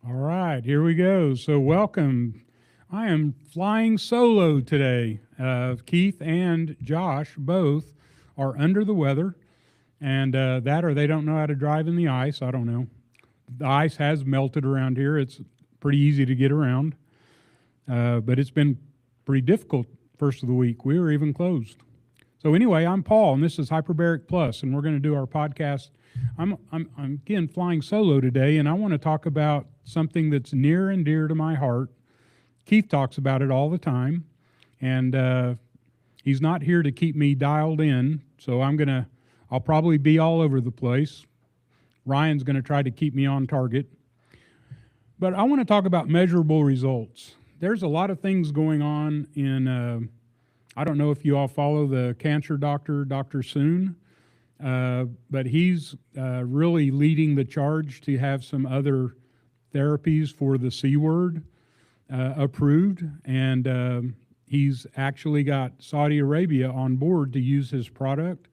All right, here we go. So, welcome. I am flying solo today. Keith and Josh both are under the weather, and that or they don't know how to drive in the ice. I don't know. The ice has melted around here. It's pretty easy to get around, but it's been pretty difficult first of the week. We were even closed. So anyway, I'm Paul, and this is Hyperbaric Plus, and we're going to do our podcast. I'm again flying solo today, and I want to talk about something that's near and dear to my heart. Keith talks about it all the time, and he's not here to keep me dialed in, so I'll probably be all over the place. Ryan's going to try to keep me on target. But I want to talk about measurable results. There's a lot of things going on in, I don't know if you all follow the cancer doctor, Dr. Soon, but he's really leading the charge to have some other therapies for the C word approved. And he's actually got Saudi Arabia on board to use his product,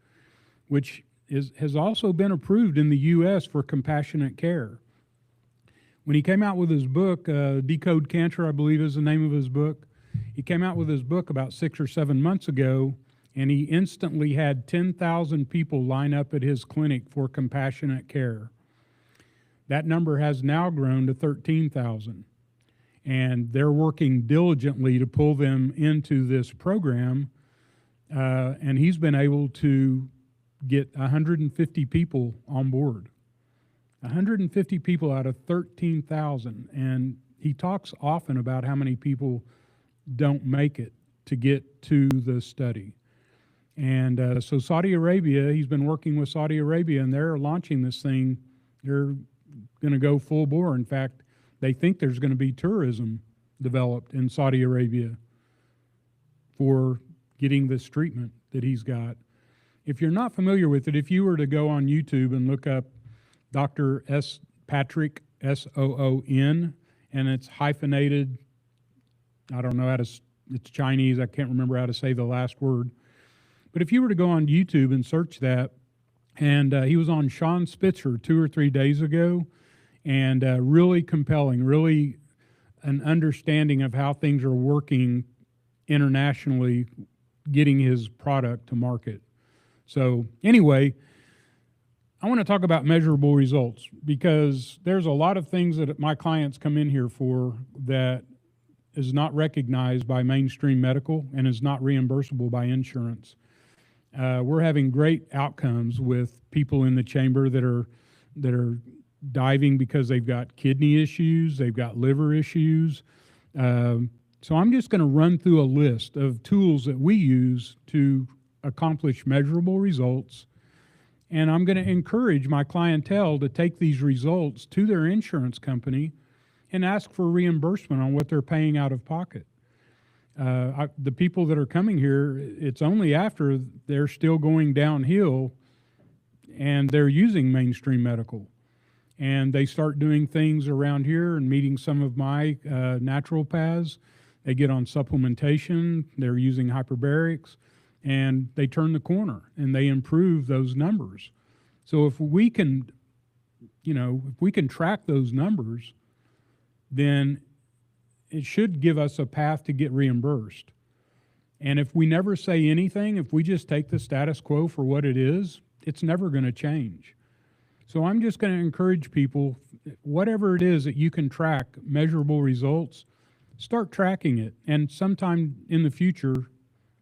which has also been approved in the U.S. for compassionate care. When he came out with his book, Decode Cancer, I believe is the name of his book, he came out with his book about 6 or 7 months ago, and he instantly had 10,000 people line up at his clinic for compassionate care. That number has now grown to 13,000, and they're working diligently to pull them into this program, and he's been able to get 150 people on board. 150 people out of 13,000, and he talks often about how many people don't make it to get to the study. And so Saudi Arabia, he's been working with Saudi Arabia, and they're launching this thing. They're going to go full bore. In fact, they think there's going to be tourism developed in Saudi Arabia for getting this treatment that he's got. If you're not familiar with it, if you were to go on YouTube and look up Dr. S. Patrick, S-O-O-N, and it's hyphenated, I don't know how to, it's Chinese, I can't remember how to say the last word. But if you were to go on YouTube and search that, and he was on Sean Spitzer 2 or 3 days ago, and really compelling, really an understanding of how things are working internationally, getting his product to market. So anyway, I want to talk about measurable results because there's a lot of things that my clients come in here for that is not recognized by mainstream medical and is not reimbursable by insurance. We're having great outcomes with people in the chamber that are diving because they've got kidney issues, they've got liver issues. So I'm just going to run through a list of tools that we use to accomplish measurable results. And I'm going to encourage my clientele to take these results to their insurance company and ask for reimbursement on what they're paying out of pocket. The people that are coming here, it's only after they're still going downhill and they're using mainstream medical. And they start doing things around here and meeting some of my naturopaths. They get on supplementation, they're using hyperbarics, and they turn the corner and they improve those numbers. So if we can, if we can track those numbers, then it should give us a path to get reimbursed. And if we never say anything, if we just take the status quo for what it is, it's never going to change. So I'm just going to encourage people, whatever it is that you can track measurable results, start tracking it. And sometime in the future,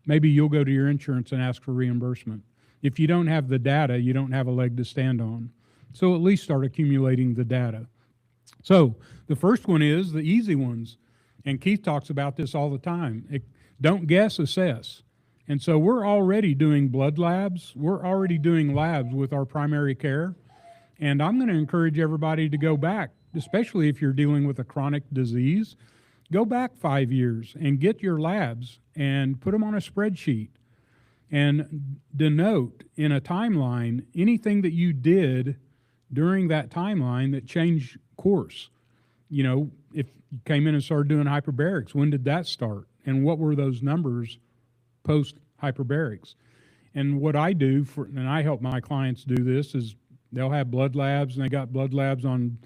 maybe you'll go to your insurance and ask for reimbursement. If you don't have the data, you don't have a leg to stand on. So at least start accumulating the data. So the first one is the easy ones. And Keith talks about this all the time. Don't guess, assess. And so we're already doing blood labs. We're already doing labs with our primary care. And I'm going to encourage everybody to go back, especially if you're dealing with a chronic disease. Go back 5 years and get your labs and put them on a spreadsheet and denote in a timeline anything that you did during that timeline that changed course. If you came in and started doing hyperbarics, when did that start? And what were those numbers post hyperbarics? And what I do, and I help my clients do this, is they'll have blood labs, and they got blood labs on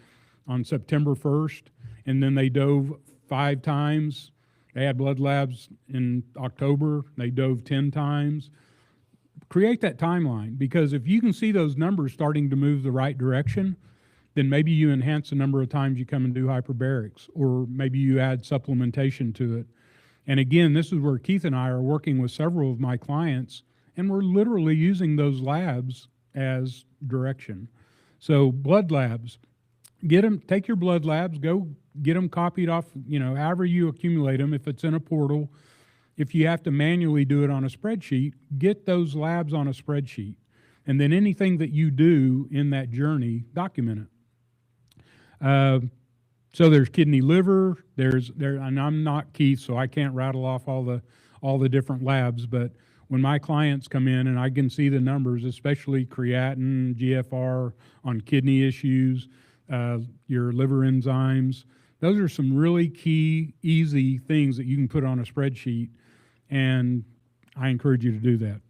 September 1st. and then they dove 5 times. They had blood labs in October. They dove 10 times. Create that timeline, because if you can see those numbers starting to move the right direction, then maybe you enhance the number of times you come and do hyperbarics, or maybe you add supplementation to it. And again, this is where Keith and I are working with several of my clients, and we're literally using those labs as direction. So blood labs, take your blood labs, go get them copied off, however you accumulate them, if it's in a portal. If you have to manually do it on a spreadsheet, get those labs on a spreadsheet. And then anything that you do in that journey, document it. So there's kidney, liver, and I'm not Keith, so I can't rattle off all the different labs, but when my clients come in and I can see the numbers, especially creatinine, GFR on kidney issues, your liver enzymes, those are some really key, easy things that you can put on a spreadsheet, and I encourage you to do that.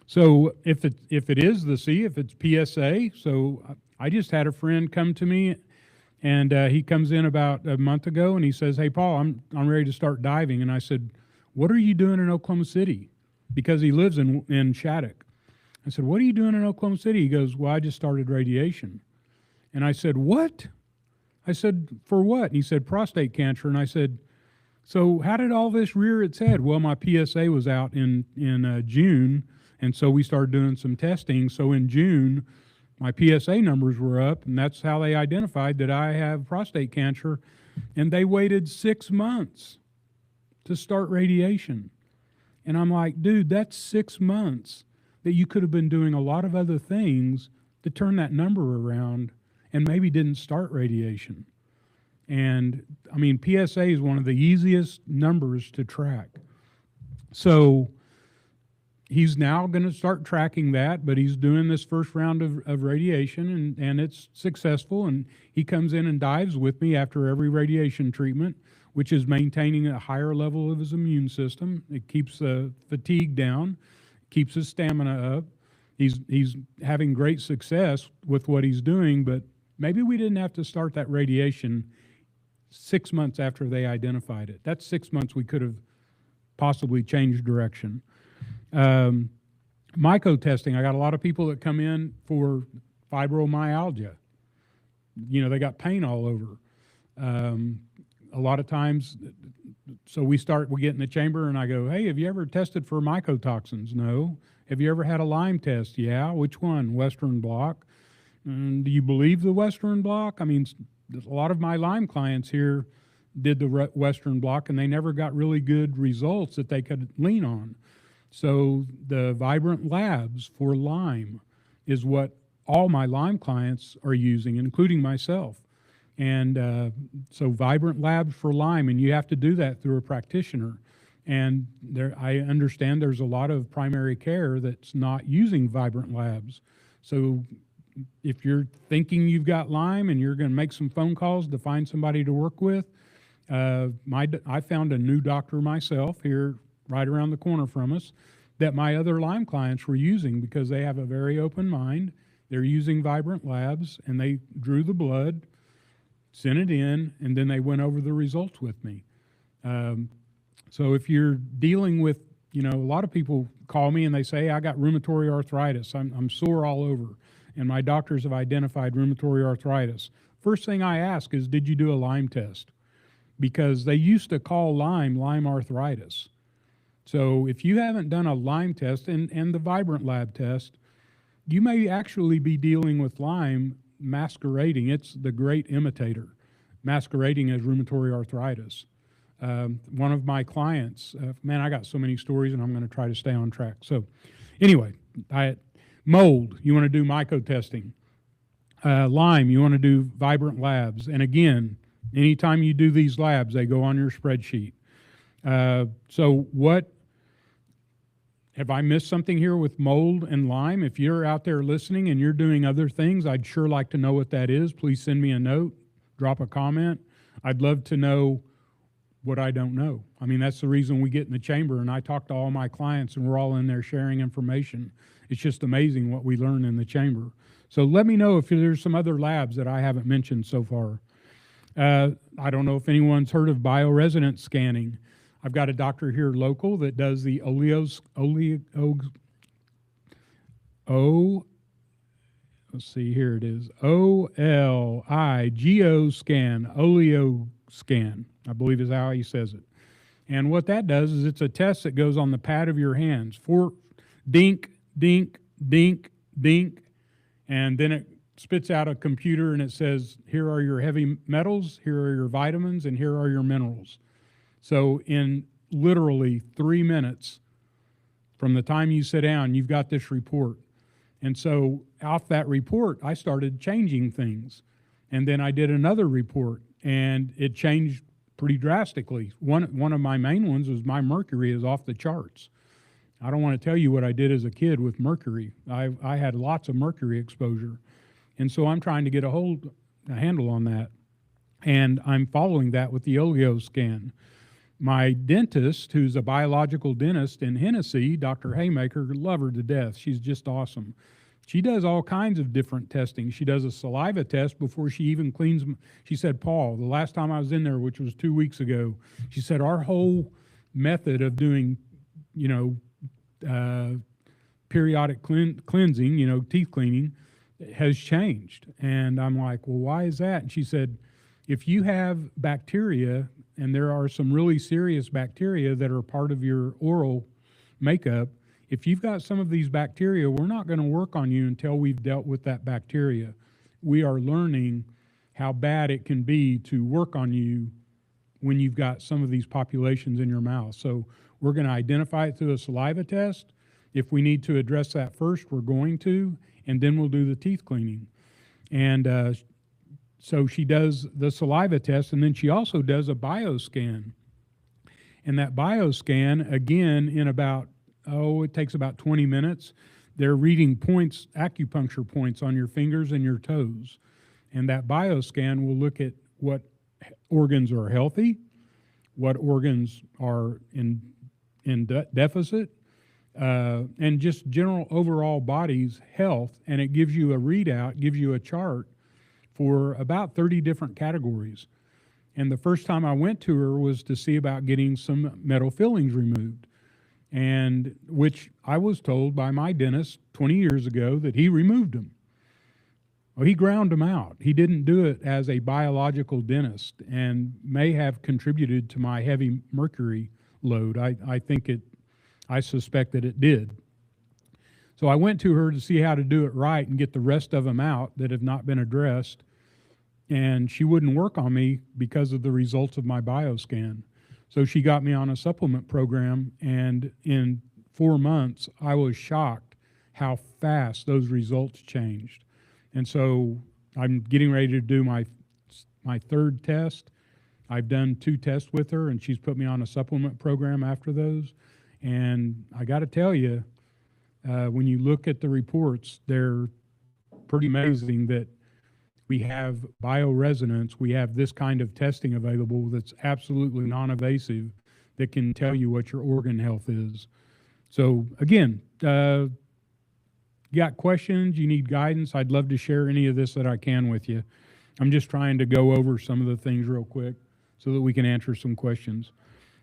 So if it is the C, if it's PSA, so I just had a friend come to me, and he comes in about a month ago, and he says, "Hey, Paul, I'm ready to start diving." And I said, "What are you doing in Oklahoma City?" Because he lives in Shattuck. I said, "What are you doing in Oklahoma City?" He goes, "Well, I just started radiation." And I said, "What?" I said, "For what?" And he said, "Prostate cancer." And I said, "So how did all this rear its head?" "Well, my PSA was out in June, and so we started doing some testing. So in June, my PSA numbers were up, and that's how they identified that I have prostate cancer. And they waited 6 months to start radiation." And I'm like, dude, that's 6 months that you could have been doing a lot of other things to turn that number around and maybe didn't start radiation. And I mean, PSA is one of the easiest numbers to track. So he's now going to start tracking that, but he's doing this first round of radiation, and it's successful. And he comes in and dives with me after every radiation treatment, which is maintaining a higher level of his immune system. It keeps the fatigue down, keeps his stamina up. He's having great success with what he's doing, but maybe we didn't have to start that radiation 6 months after they identified it. That's 6 months we could have possibly changed direction. Myco testing, I got a lot of people that come in for fibromyalgia. They got pain all over. A lot of times, so we get in the chamber and I go, "Hey, have you ever tested for mycotoxins?" "No." "Have you ever had a Lyme test?" "Yeah." "Which one?" "Western blot." "Do you believe the Western blot?" I mean, a lot of my Lyme clients here did the Western blot, and they never got really good results that they could lean on. So the Vibrant Labs for Lyme is what all my Lyme clients are using, including myself. And so Vibrant Labs for Lyme, and you have to do that through a practitioner. And I understand there's a lot of primary care that's not using Vibrant Labs. So if you're thinking you've got Lyme and you're going to make some phone calls to find somebody to work with, I found a new doctor myself here right around the corner from us that my other Lyme clients were using, because they have a very open mind. They're using Vibrant Labs, and they drew the blood, sent it in, and then they went over the results with me. So if you're dealing with, a lot of people call me and they say, "I got rheumatoid arthritis. I'm sore all over, and my doctors have identified rheumatoid arthritis." First thing I ask is, did you do a Lyme test? Because they used to call Lyme arthritis. So if you haven't done a Lyme test and the Vibrant Lab test, you may actually be dealing with Lyme masquerading. It's the great imitator, masquerading as rheumatoid arthritis. One of my clients, man, I got so many stories, and I'm going to try to stay on track. So anyway, mold, you want to do myco testing. Lyme, you want to do Vibrant Labs. And again, anytime you do these labs, they go on your spreadsheet. So have I missed something here with mold and Lyme? If you're out there listening and you're doing other things, I'd sure like to know what that is. Please send me a note, drop a comment. I'd love to know what I don't know. I mean, that's the reason we get in the chamber, and I talk to all my clients, and we're all in there sharing information. It's just amazing what we learn in the chamber. So let me know if there's some other labs that I haven't mentioned so far. I don't know if anyone's heard of bioresonance scanning. I've got a doctor here local that does the let's see, here it is, OLIGO scan, oleo scan, I believe is how he says it. And what that does is it's a test that goes on the pad of your hands. For dink, dink, dink, dink, and then it spits out a computer and it says, here are your heavy metals, here are your vitamins, and here are your minerals. So in literally 3 minutes from the time you sit down, you've got this report. And so off that report, I started changing things. And then I did another report, and it changed pretty drastically. One of my main ones was my mercury is off the charts. I don't want to tell you what I did as a kid with mercury. I had lots of mercury exposure. And so I'm trying to get a handle on that. And I'm following that with the oleo scan. My dentist, who's a biological dentist in Hennessy, Dr. Haymaker, love her to death. She's just awesome. She does all kinds of different testing. She does a saliva test before she even cleans. She said, Paul, the last time I was in there, which was 2 weeks ago, she said, our whole method of doing, periodic cleansing, teeth cleaning, has changed. And I'm like, well, why is that? And she said, if you have bacteria, and there are some really serious bacteria that are part of your oral makeup, if you've got some of these bacteria, we're not going to work on you until we've dealt with that bacteria. We are learning how bad it can be to work on you when you've got some of these populations in your mouth. So we're going to identify it through a saliva test. If we need to address that first, we're going to, and then we'll do the teeth cleaning. And so she does the saliva test, and then she also does a bioscan. And that bioscan, again, in about, it takes about 20 minutes. They're reading points, acupuncture points on your fingers and your toes. And that bioscan will look at what organs are healthy, what organs are in deficit, and just general overall body's health. And it gives you a readout, gives you a chart for about 30 different categories. And the first time I went to her was to see about getting some metal fillings removed, and which I was told by my dentist 20 years ago that he removed them. Well, he ground them out. He didn't do it as a biological dentist, and may have contributed to my heavy mercury load. I suspect that it did. So I went to her to see how to do it right and get the rest of them out that have not been addressed. And she wouldn't work on me because of the results of my bioscan. So she got me on a supplement program, and in 4 months, I was shocked how fast those results changed. And so I'm getting ready to do my third test. I've done 2 tests with her, and she's put me on a supplement program after those. And I got to tell you, when you look at the reports, they're pretty amazing that we have bioresonance, we have this kind of testing available that's absolutely non-invasive that can tell you what your organ health is. So again, you got questions, you need guidance, I'd love to share any of this that I can with you. I'm just trying to go over some of the things real quick so that we can answer some questions.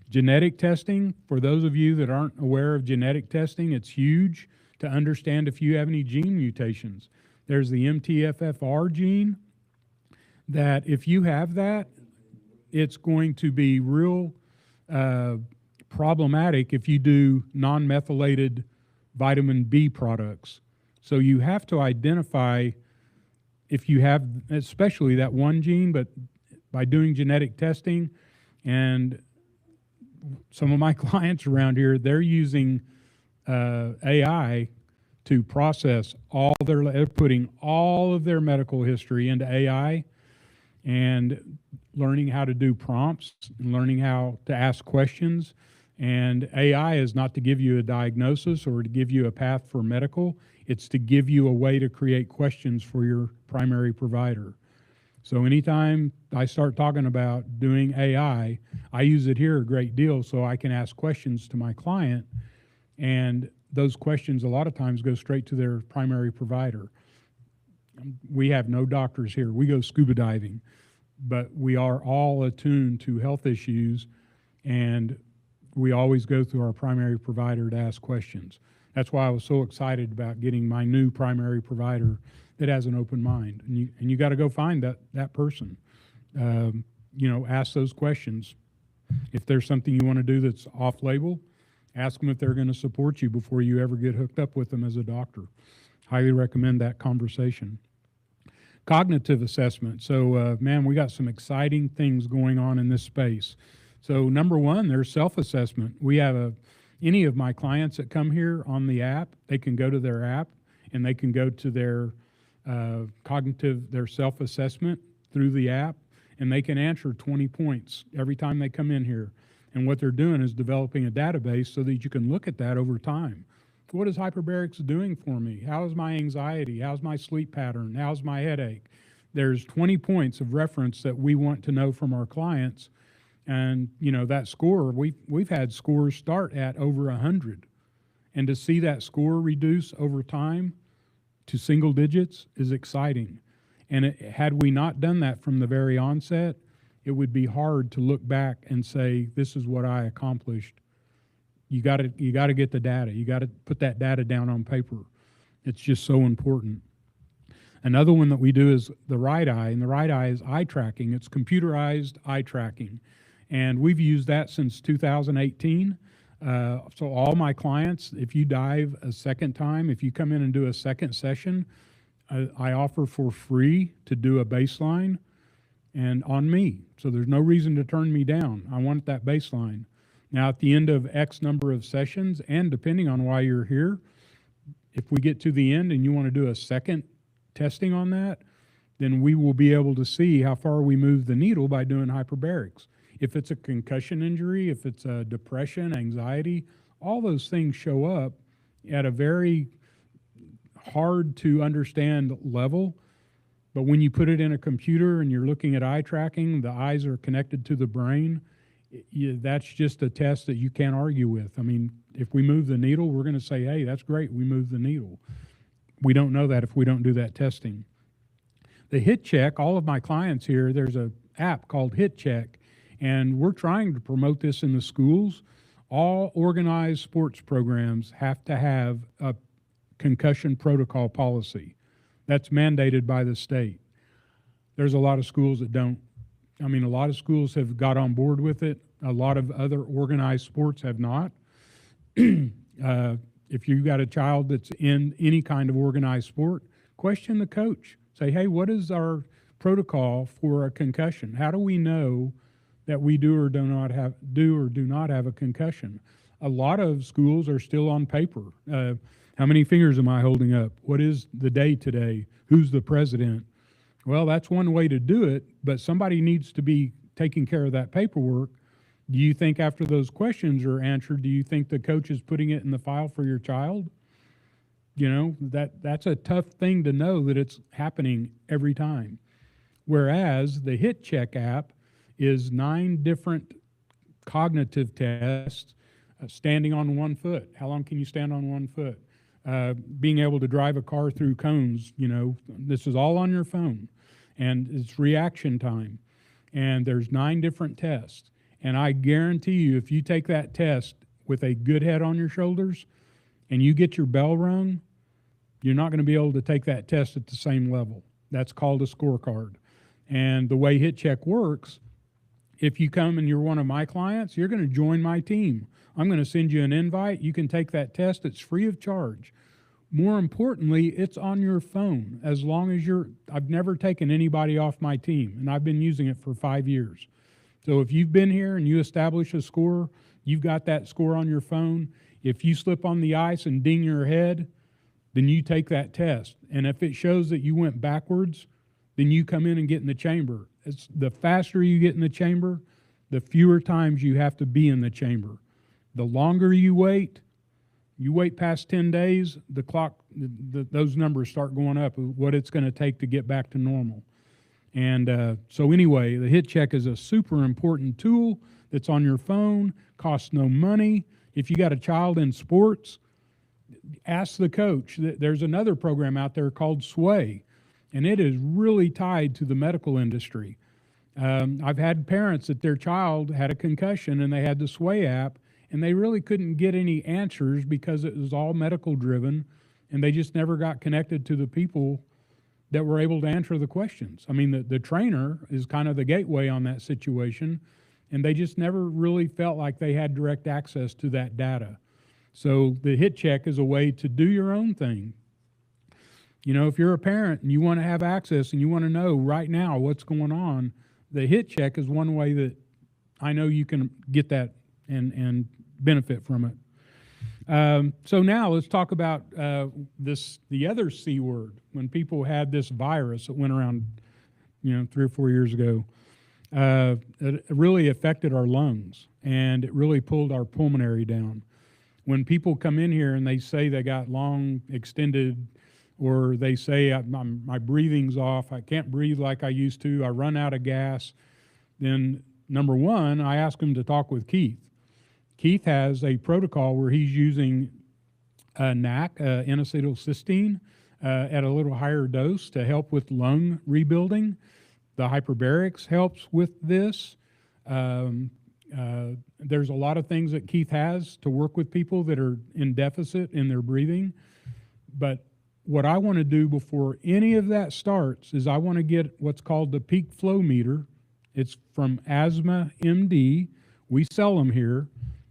Genetic testing, for those of you that aren't aware of genetic testing, it's huge to understand if you have any gene mutations. There's the MTFFR gene that if you have that, it's going to be real problematic if you do non-methylated vitamin B products. So you have to identify if you have, especially that one gene, but by doing genetic testing, and some of my clients around here, they're using AI to process they're putting all of their medical history into AI and learning how to do prompts and learning how to ask questions. And AI is not to give you a diagnosis or to give you a path for medical. It's to give you a way to create questions for your primary provider. So anytime I start talking about doing AI, I use it here a great deal so I can ask questions to my client, and those questions a lot of times go straight to their primary provider. We have no doctors here. We go scuba diving. but we are all attuned to health issues, and we always go through our primary provider to ask questions. That's why I was so excited about getting my new primary provider that has an open mind. And you got to go find that person. Ask those questions. If there's something you want to do that's off-label, ask them if they're going to support you before you ever get hooked up with them as a doctor. Highly recommend that conversation. Cognitive assessment. So, we got some exciting things going on in this space. So, number one, there's self-assessment. We have any of my clients that come here on the app, they can go to their app and they can go to their their self-assessment through the app, and they can answer 20 points every time they come in here. And what they're doing is developing a database so that you can look at that over time. What is Hyperbarics doing for me? How's my anxiety? How's my sleep pattern? How's my headache? There's 20 points of reference that we want to know from our clients. And, that score, we've had scores start at over 100. And to see that score reduce over time to single digits is exciting. And had we not done that from the very onset, it would be hard to look back and say, this is what I accomplished. You got to get the data. You got to put that data down on paper. It's just so important. Another one that we do is the right eye, and the right eye is eye tracking. It's computerized eye tracking. And we've used that since 2018. So all my clients, if you dive a second time, if you come in and do a second session, I offer for free to do a baseline and on me. So there's no reason to turn me down. I want that baseline. Now, at the end of X number of sessions, and depending on why you're here, if we get to the end and you want to do a second testing on that, then we will be able to see how far we move the needle by doing hyperbarics. If it's a concussion injury, if it's a depression, anxiety, all those things show up at a very hard to understand level. But when you put it in a computer and you're looking at eye tracking, the eyes are connected to the brain. That's just a test that you can't argue with. I mean, if we move the needle, we're going to say, hey, that's great, we moved the needle. We don't know that if we don't do that testing. The hit check, all of my clients here, there's an app called Hit Check, and we're trying to promote this in the schools. All organized sports programs have to have a concussion protocol policy. That's mandated by the state. There's a lot of schools that don't. I mean, a lot of schools have got on board with it. A lot of other organized sports have not. If you got a child that's in any kind of organized sport, question the coach. Say, hey, what is our protocol for a concussion? How do we know that we do or do not have a concussion? A lot of schools are still on paper. How many fingers am I holding up? What is the day today? Who's the president? Well, that's one way to do it, but somebody needs to be taking care of that paperwork. Do you think after those questions are answered, do you think the coach is putting it in the file for your child? That's a tough thing to know that it's happening every time. Whereas the Hit Check app is 9 different cognitive tests, standing on one foot. How long can you stand on one foot? Being able to drive a car through cones, this is all on your phone, and it's reaction time. And there's 9 different tests. And I guarantee you, if you take that test with a good head on your shoulders and you get your bell rung, you're not going to be able to take that test at the same level. That's called a scorecard. And the way Hit Check works, if you come and you're one of my clients, you're going to join my team. I'm going to send you an invite. You can take that test. It's free of charge. More importantly, it's on your phone. As long as I've never taken anybody off my team, and I've been using it for 5 years. So if you've been here and you establish a score, you've got that score on your phone. If you slip on the ice and ding your head, then you take that test. And if it shows that you went backwards, then you come in and get in the chamber. It's the faster you get in the chamber, the fewer times you have to be in the chamber. The longer you wait past 10 days, the clock, those numbers start going up, what it's going to take to get back to normal. And so anyway, the Hit Check is a super important tool that's on your phone, costs no money. If you got a child in sports, ask the coach. There's another program out there called Sway, and it is really tied to the medical industry. I've had parents that their child had a concussion and they had the Sway app, and they really couldn't get any answers because it was all medical driven, and they just never got connected to the people that were able to answer the questions. I mean, the trainer is kind of the gateway on that situation, and they just never really felt like they had direct access to that data. So the hit check is a way to do your own thing. You know, if you're a parent and you want to have access and you want to know right now what's going on, the hit check is one way that I know you can get that and benefit from it. So now let's talk about the other C word. When people had this virus that went around, 3 or 4 years ago, it really affected our lungs, and it really pulled our pulmonary down. When people come in here and they say they got long extended, or they say my breathing's off, I can't breathe like I used to, I run out of gas, then number one, I ask them to talk with Keith. Keith has a protocol where he's using NAC, N-acetylcysteine, at a little higher dose to help with lung rebuilding. The Hyperbarics helps with this. There's a lot of things that Keith has to work with people that are in deficit in their breathing. But what I want to do before any of that starts is I want to get what's called the peak flow meter. It's from Asthma MD. We sell them here,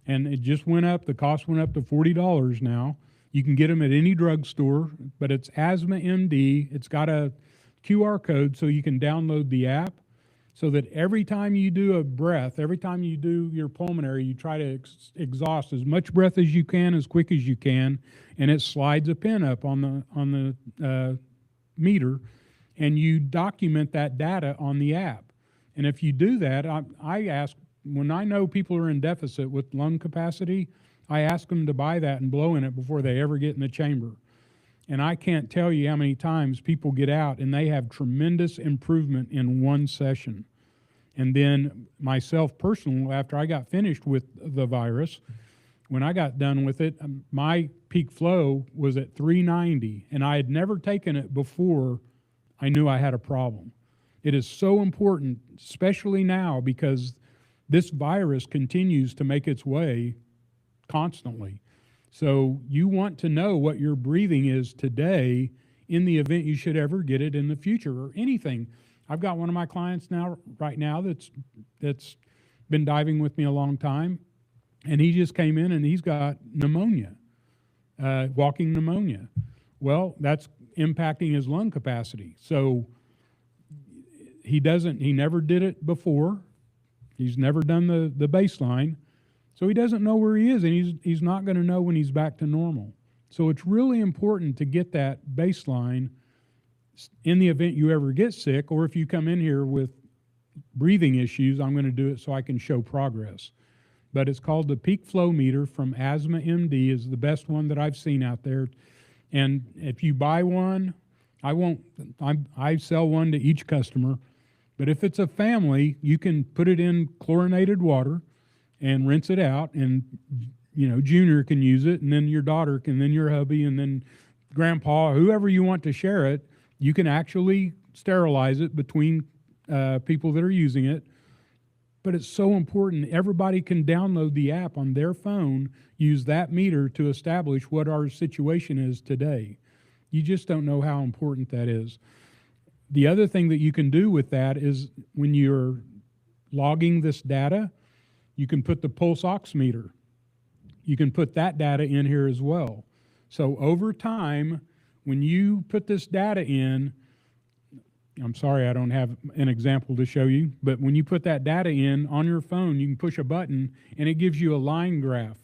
and it just went up. The cost went up to $40 now. You can get them at any drugstore, but it's Asthma MD. It's got a QR code so you can download the app, so that every time you do a breath, every time you do your pulmonary, you try to exhaust as much breath as you can, as quick as you can, and it slides a pin up on the meter, and you document that data on the app. And if you do that, I ask, when I know people are in deficit with lung capacity, I ask them to buy that and blow in it before they ever get in the chamber. And I can't tell you how many times people get out and they have tremendous improvement in one session. And then myself personally, after I got finished with the virus, when I got done with it, my peak flow was at 390, and I had never taken it before I knew I had a problem. It is so important, especially now, because this virus continues to make its way constantly. So you want to know what your breathing is today in the event you should ever get it in the future, or anything. I've got one of my clients right now that's been diving with me a long time, and he just came in and he's got pneumonia, walking pneumonia. Well, that's impacting his lung capacity. So he never did it before. He's never done the baseline. So he doesn't know where he is, and he's not going to know when he's back to normal. So it's really important to get that baseline in the event you ever get sick, or if you come in here with breathing issues, I'm going to do it so I can show progress. But it's called the peak flow meter from Asthma MD, is the best one that I've seen out there. And if you buy one, I sell one to each customer. But if it's a family, you can put it in chlorinated water and rinse it out, and Junior can use it, and then your daughter can, then your hubby, and then grandpa, whoever you want to share it. You can actually sterilize it between people that are using it. But it's so important. Everybody can download the app on their phone, use that meter to establish what our situation is today. You just don't know how important that is. The other thing that you can do with that is when you're logging this data, you can put the pulse oximeter. You can put that data in here as well. So over time, when you put this data in, I'm sorry I don't have an example to show you, but when you put that data in on your phone, you can push a button and it gives you a line graph.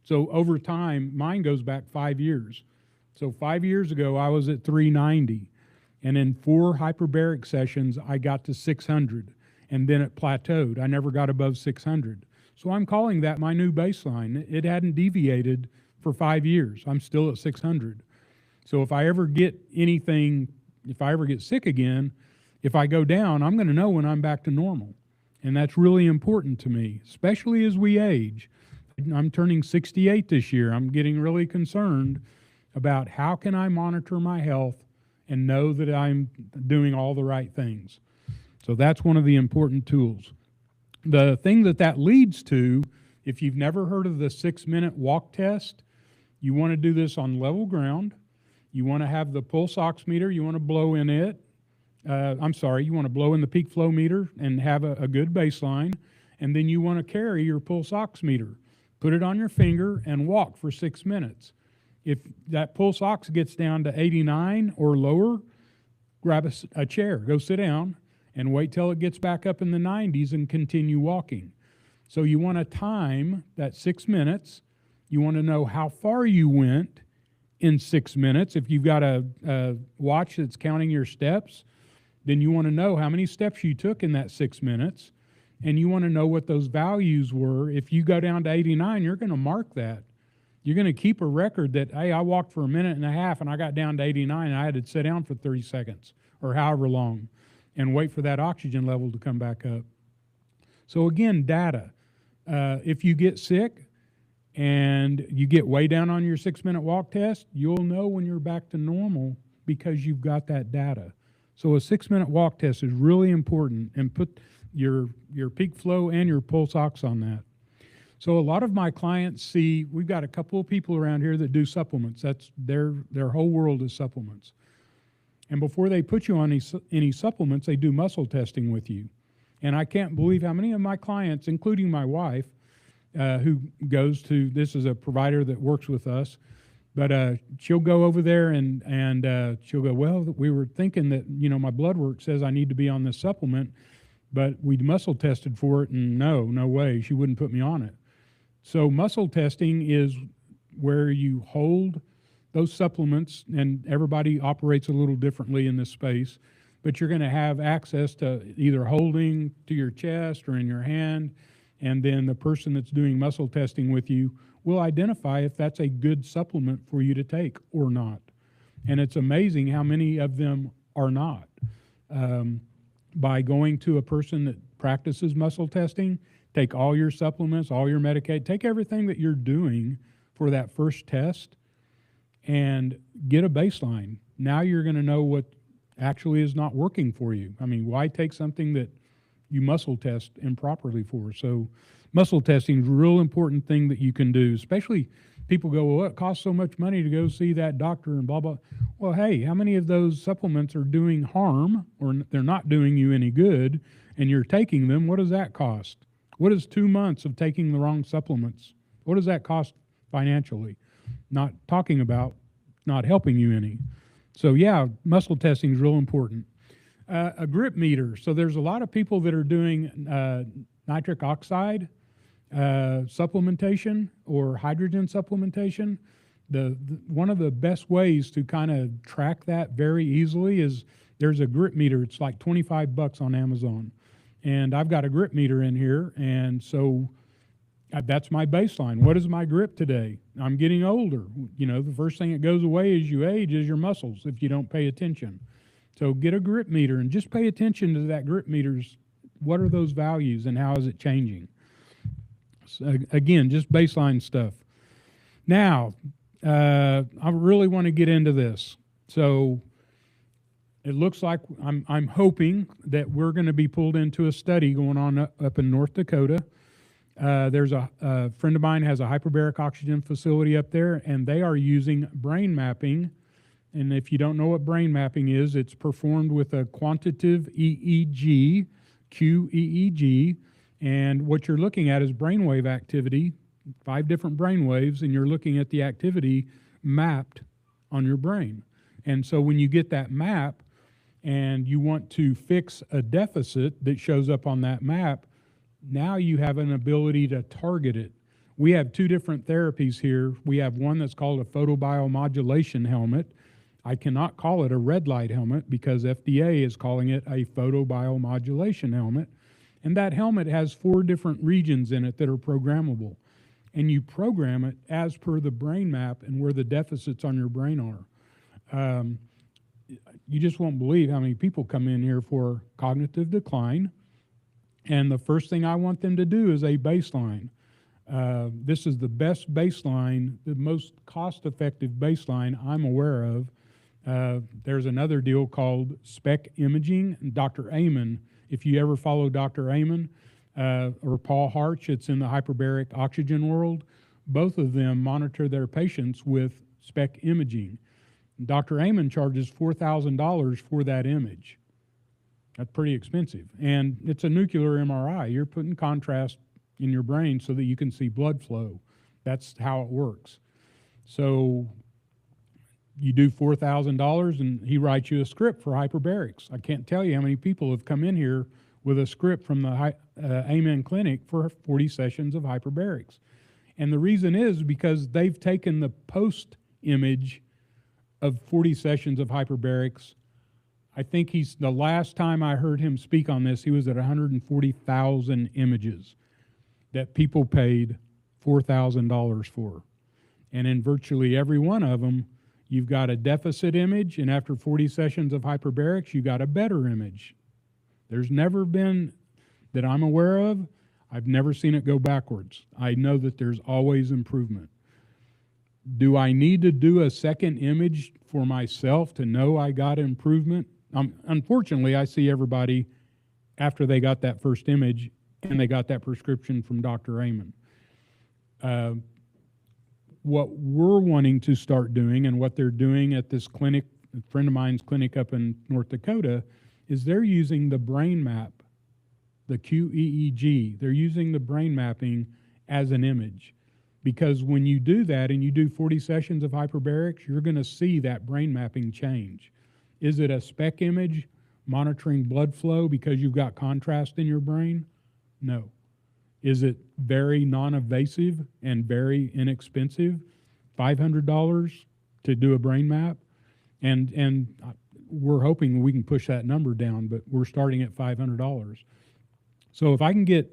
So over time, mine goes back 5 years. So 5 years ago, I was at 390. And in 4 hyperbaric sessions, I got to 600. And then it plateaued. I never got above 600. So I'm calling that my new baseline. It hadn't deviated for 5 years. I'm still at 600. So if I ever get sick again, if I go down, I'm going to know when I'm back to normal. And that's really important to me, especially as we age. I'm turning 68 this year. I'm getting really concerned about how can I monitor my health and know that I'm doing all the right things. So that's one of the important tools. The thing that leads to, if you've never heard of the 6-minute walk test, you want to do this on level ground. You want to have the pulse oximeter, you want to blow in it. You want to blow in the peak flow meter and have a good baseline. And then you want to carry your pulse oximeter. Put it on your finger and walk for 6 minutes. If that pulse ox gets down to 89 or lower, grab a chair, go sit down, and wait till it gets back up in the 90s and continue walking. So you want to time that 6 minutes. You want to know how far you went in 6 minutes. If you've got a watch that's counting your steps, then you want to know how many steps you took in that 6 minutes, and you want to know what those values were. If you go down to 89, you're going to mark that. You're going to keep a record that, hey, I walked for a minute and a half and I got down to 89 and I had to sit down for 30 seconds or however long and wait for that oxygen level to come back up. So again, data. If you get sick and you get way down on your 6-minute walk test, you'll know when you're back to normal because you've got that data. So a 6-minute walk test is really important, and put your peak flow and your pulse ox on that. So a lot of my clients see, we've got a couple of people around here that do supplements. That's their whole world is supplements. And before they put you on any supplements, they do muscle testing with you. And I can't believe how many of my clients, including my wife, who goes to, this is a provider that works with us, but she'll go over there and she'll go, well, we were thinking that, my blood work says I need to be on this supplement, but we muscle tested for it, and no way, she wouldn't put me on it. So muscle testing is where you hold those supplements, and everybody operates a little differently in this space, but you're going to have access to either holding to your chest or in your hand, and then the person that's doing muscle testing with you will identify if that's a good supplement for you to take or not. And it's amazing how many of them are not. By going to a person that practices muscle testing, take all your supplements, all your Medicaid, take everything that you're doing for that first test and get a baseline. Now you're going to know what actually is not working for you. I mean, why take something that you muscle test improperly for? So muscle testing is a real important thing that you can do, especially people go, well, it costs so much money to go see that doctor and blah, blah. Well, hey, how many of those supplements are doing harm, or they're not doing you any good, and you're taking them? What does that cost? What is 2 months of taking the wrong supplements? What does that cost financially? Not talking about not helping you any. So yeah, muscle testing is real important. A grip meter. So there's a lot of people that are doing nitric oxide supplementation or hydrogen supplementation. One of the best ways to kind of track that very easily is there's a grip meter. It's like $25 on Amazon. And I've got a grip meter in here, and so that's my baseline. What is my grip today? I'm getting older. The first thing that goes away as you age is your muscles if you don't pay attention. So get a grip meter and just pay attention to that grip meter's, what are those values and how is it changing? So again, just baseline stuff. Now, I really want to get into this. So it looks like I'm hoping that we're going to be pulled into a study going on up in North Dakota. There's a friend of mine has a hyperbaric oxygen facility up there, and they are using brain mapping. And if you don't know what brain mapping is, it's performed with a quantitative EEG, QEEG, and what you're looking at is brainwave activity, 5 different brain waves, and you're looking at the activity mapped on your brain. And so when you get that map and you want to fix a deficit that shows up on that map, now you have an ability to target it. We have 2 different therapies here. We have one that's called a photobiomodulation helmet. I cannot call it a red light helmet because FDA is calling it a photobiomodulation helmet. And that helmet has 4 different regions in it that are programmable. And you program it as per the brain map and where the deficits on your brain are. You just won't believe how many people come in here for cognitive decline. And the first thing I want them to do is a baseline. This is the best baseline, the most cost-effective baseline I'm aware of. There's another deal called SPEC imaging. Dr. Amen If you ever follow Dr. Amen or Paul Harch, it's in the hyperbaric oxygen world. Both of them monitor their patients with spec imaging. Dr. Amen charges $4,000 for that image. That's pretty expensive. And it's a nuclear MRI. You're putting contrast in your brain so that you can see blood flow. That's how it works. So you do $4,000 and he writes you a script for hyperbarics. I can't tell you how many people have come in here with a script from the Amen Clinic for 40 sessions of hyperbarics. And the reason is because they've taken the post image of 40 sessions of hyperbarics. I think the last time I heard him speak on this, he was at 140,000 images that people paid $4,000 for. And in virtually every one of them, you've got a deficit image, and after 40 sessions of hyperbarics, you got a better image. There's never been, that I'm aware of, I've never seen it go backwards. I know that there's always improvement. Do I need to do a second image for myself to know I got improvement? Unfortunately, I see everybody after they got that first image and they got that prescription from Dr. Amen. What we're wanting to start doing and what they're doing at this clinic, a friend of mine's clinic up in North Dakota, is they're using the brain map, the QEEG. They're using the brain mapping as an image. Because when you do that and you do 40 sessions of hyperbarics, you're going to see that brain mapping change. Is it a spec image monitoring blood flow because you've got contrast in your brain? No. Is it very non-invasive and very inexpensive? $500 to do a brain map? And we're hoping we can push that number down, but we're starting at $500. So if I can get,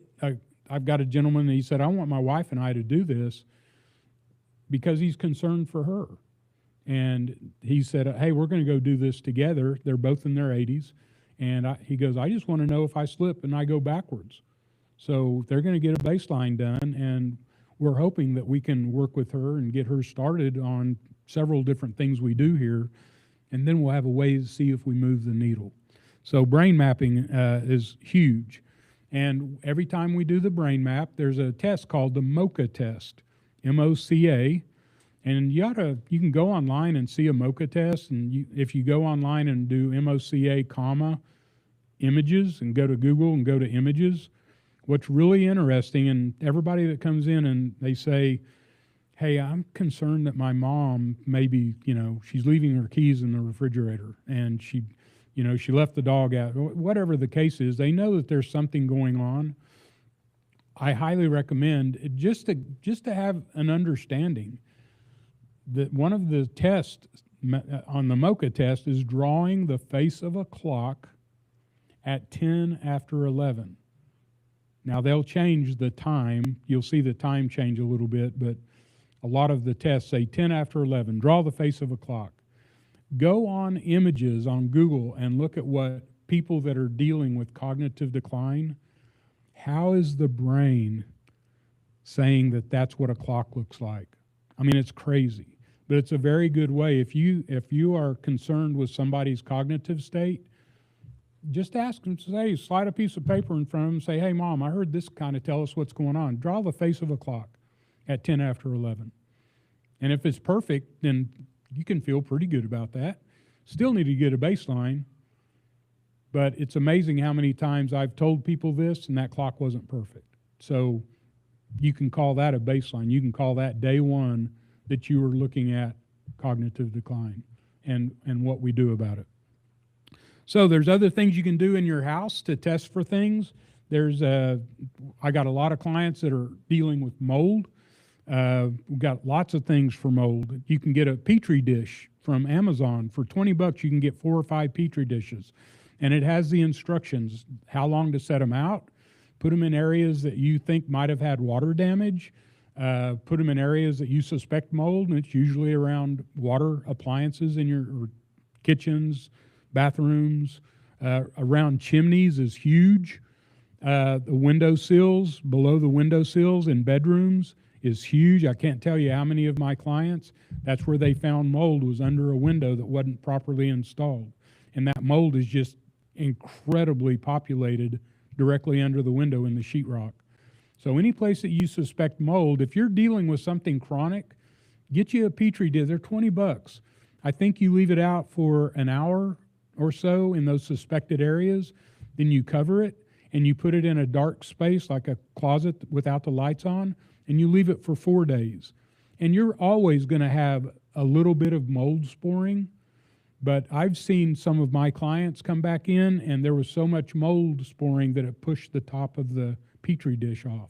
I've got a gentleman that he said, I want my wife and I to do this because he's concerned for her. And he said, hey, we're going to go do this together. They're both in their 80s. And he goes, I just want to know if I slip and I go backwards. So they're going to get a baseline done, and we're hoping that we can work with her and get her started on several different things we do here, and then we'll have a way to see if we move the needle. So brain mapping is huge. And every time we do the brain map, there's a test called the MoCA test, M-O-C-A. And you can go online and see a MoCA test. And if you go online and do M-O-C-A, images, and go to Google and go to images, what's really interesting, and everybody that comes in and they say, hey, I'm concerned that my mom maybe, she's leaving her keys in the refrigerator and she left the dog out. Whatever the case is, they know that there's something going on. I highly recommend just to have an understanding that one of the tests on the MoCA test is drawing the face of a clock at 10 after 11. Now they'll change the time. You'll see the time change a little bit, but a lot of the tests say 10 after 11. Draw the face of a clock. Go on images on Google and look at what people that are dealing with cognitive decline, how is the brain saying that that's what a clock looks like? I mean, it's crazy, but it's a very good way. If you are concerned with somebody's cognitive state, just ask them, say, slide a piece of paper in front of them and say, hey, Mom, I heard this kind of tell us what's going on. Draw the face of a clock at 10 after 11. And if it's perfect, then you can feel pretty good about that. Still need to get a baseline, but it's amazing how many times I've told people this and that clock wasn't perfect. So you can call that a baseline. You can call that day one that you were looking at cognitive decline and what we do about it. So there's other things you can do in your house to test for things. I got a lot of clients that are dealing with mold. We've got lots of things for mold. You can get a Petri dish from Amazon. For $20, you can get 4 or 5 Petri dishes. And it has the instructions, how long to set them out, put them in areas that you think might have had water damage, put them in areas that you suspect mold, and it's usually around water appliances in your kitchens, bathrooms, around chimneys is huge. The windowsills, below the windowsills in bedrooms is huge. I can't tell you how many of my clients, that's where they found mold, was under a window that wasn't properly installed. And that mold is just incredibly populated directly under the window in the sheetrock. So any place that you suspect mold, if you're dealing with something chronic, get you a Petri dish. They're $20. I think you leave it out for an hour or so in those suspected areas, then you cover it and you put it in a dark space like a closet without the lights on, and you leave it for 4 days. And you're always going to have a little bit of mold sporing, but I've seen some of my clients come back in and there was so much mold sporing that it pushed the top of the Petri dish off.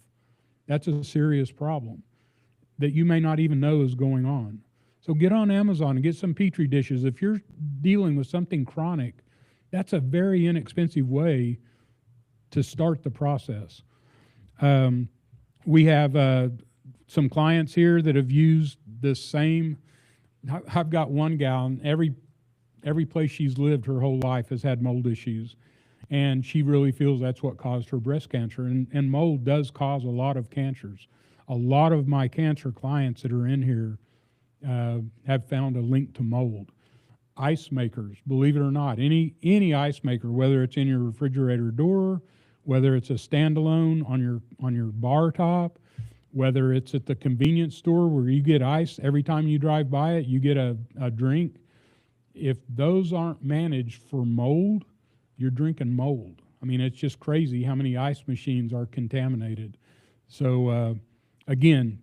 That's a serious problem that you may not even know is going on. So get on Amazon and get some Petri dishes. If you're dealing with something chronic, that's a very inexpensive way to start the process. We have some clients here that have used the same. I've got one gal, and every place she's lived her whole life has had mold issues. And she really feels that's what caused her breast cancer. And mold does cause a lot of cancers. A lot of my cancer clients that are in here have found a link to mold. Ice makers, believe it or not, any ice maker, whether it's in your refrigerator door, whether it's a standalone on your bar top, whether it's at the convenience store where you get ice every time you drive by it, you get a drink. If those aren't managed for mold, you're drinking mold. I mean, it's just crazy how many ice machines are contaminated. So again,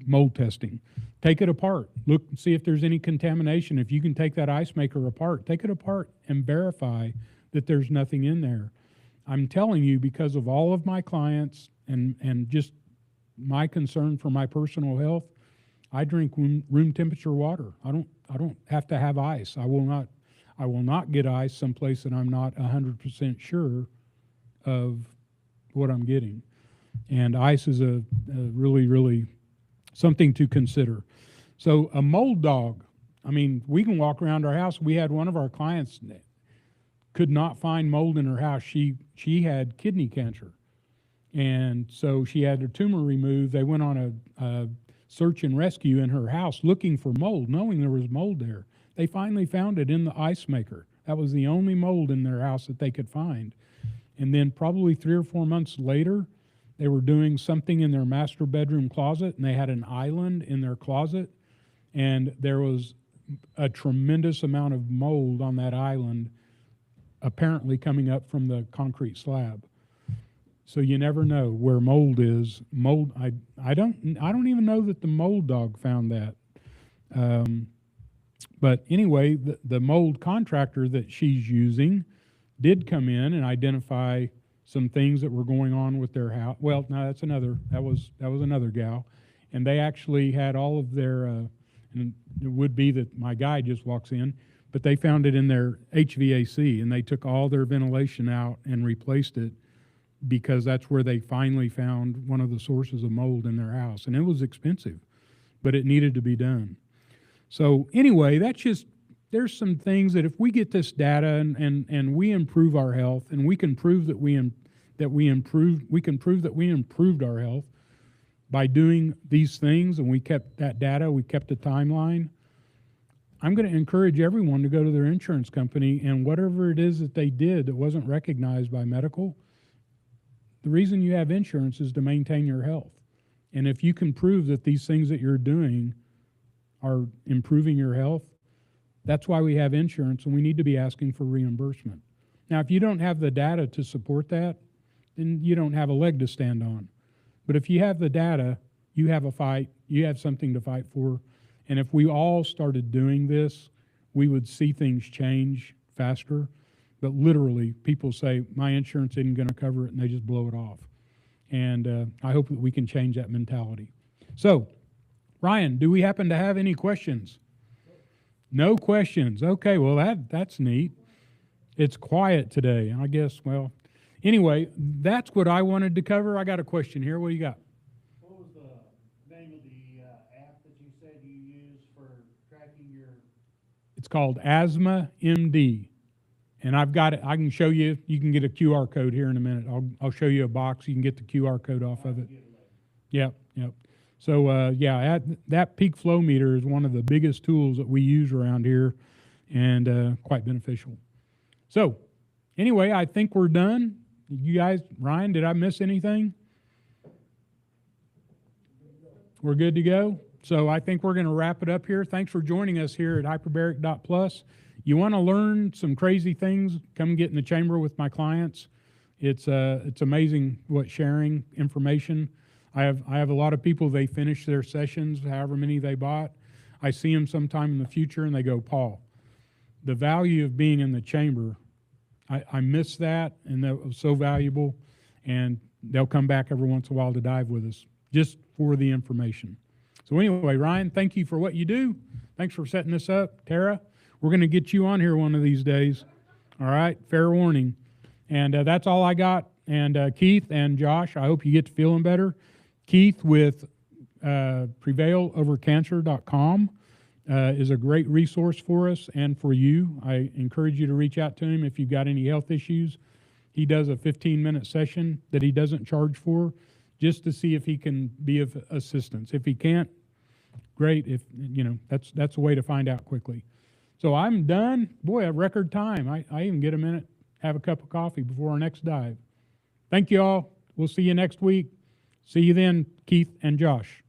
mold testing. Take it apart. Look and see if there's any contamination. If you can take that ice maker apart, take it apart and verify that there's nothing in there. I'm telling you, because of all of my clients and just my concern for my personal health, I drink room temperature water. I don't have to have ice. I will not get ice someplace that I'm not 100% sure of what I'm getting. And ice is a really, really something to consider. So a mold dog, I mean, we can walk around our house. We had one of our clients could not find mold in her house. She had kidney cancer. And so she had her tumor removed. They went on a search and rescue in her house looking for mold, knowing there was mold there. They finally found it in the ice maker. That was the only mold in their house that they could find. And then probably 3 or 4 months later, they were doing something in their master bedroom closet, and they had an island in their closet, and there was a tremendous amount of mold on that island, apparently coming up from the concrete slab. So you never know where mold is. Mold, I don't even know that the mold dog found that. But anyway, the mold contractor that she's using did come in and identify some things that were going on with their house. Well, no, that was another gal, and they actually had all of their. And it would be that my guy just walks in, but they found it in their HVAC, and they took all their ventilation out and replaced it because that's where they finally found one of the sources of mold in their house, and it was expensive, but it needed to be done. So anyway, there's some things that if we get this data and we improve our health, and we can prove that we improved our health by doing these things, and we kept that data, we kept a timeline, I'm going to encourage everyone to go to their insurance company, and whatever it is that they did that wasn't recognized by medical, the reason you have insurance is to maintain your health. And if you can prove that these things that you're doing are improving your health, that's why we have insurance, and we need to be asking for reimbursement. Now, if you don't have the data to support that, then you don't have a leg to stand on. But if you have the data, you have a fight, you have something to fight for. And if we all started doing this, we would see things change faster. But literally, people say, my insurance isn't going to cover it, and they just blow it off. And I hope that we can change that mentality. So, Ryan, do we happen to have any questions? No questions. Okay, well, that's neat. It's quiet today, I guess. Well, anyway, that's what I wanted to cover. I got a question here. What do you got? What was the name of the app that you said you use for tracking your... It's called Asthma MD. And I've got it. I can show you. You can get a QR code here in a minute. I'll show you a box. You can get the QR code off of it. Yep. So that peak flow meter is one of the biggest tools that we use around here, and quite beneficial. So Anyway, I think we're done. You guys, Ryan, did I miss anything? We're good to go? So I think we're going to wrap it up here. Thanks for joining us here at Hyperbaric.plus. You want to learn some crazy things, come get in the chamber with my clients. It's amazing what sharing information. I have a lot of people, they finish their sessions, however many they bought. I see them sometime in the future and they go, Paul, the value of being in the chamber, I miss that, and that was so valuable, and they'll come back every once in a while to dive with us just for the information. So anyway, Ryan, thank you for what you do. Thanks for setting this up. Tara, we're going to get you on here one of these days. All right, fair warning. And that's all I got. And Keith and Josh, I hope you get to feeling better. Keith with prevailovercancer.com is a great resource for us and for you. I encourage you to reach out to him if you've got any health issues. He does a 15-minute session that he doesn't charge for, just to see if he can be of assistance. If he can't, great. If that's a way to find out quickly. So I'm done. Boy, a record time. I even get a minute, have a cup of coffee before our next dive. Thank you all. We'll see you next week. See you then, Keith and Josh.